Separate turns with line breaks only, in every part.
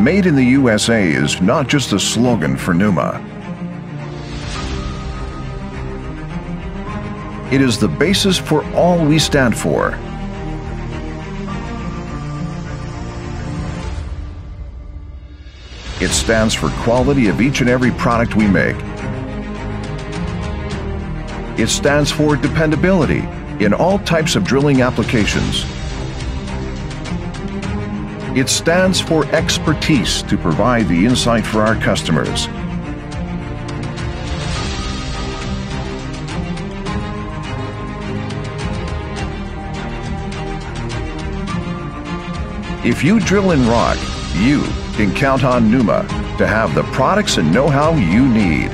Made in the USA is not just a slogan for Numa. It is the basis for all we stand for. It stands for quality of each and every product we make. It stands for dependability in all types of drilling applications. It stands for expertise to provide the insight for our customers. If you drill in rock, you can count on Numa to have the products and know-how you need.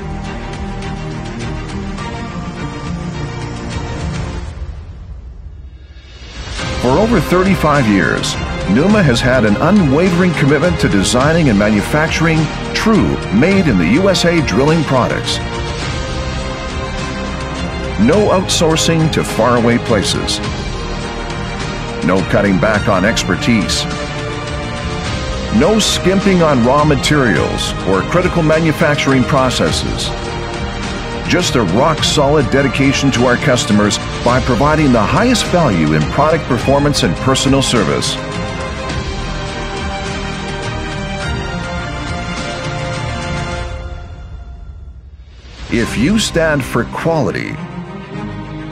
For over 35 years, Numa has had an unwavering commitment to designing and manufacturing true made-in-the-USA drilling products. No outsourcing to faraway places. No cutting back on expertise. No skimping on raw materials or critical manufacturing processes. Just a rock-solid dedication to our customers by providing the highest value in product performance and personal service. If you stand for quality,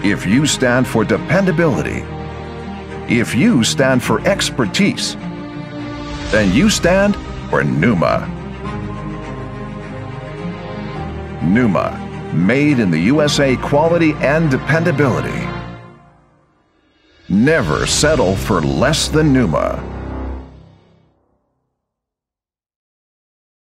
if you stand for dependability, if you stand for expertise, then you stand for Numa. Numa, made in the USA quality and dependability. Never settle for less than Numa.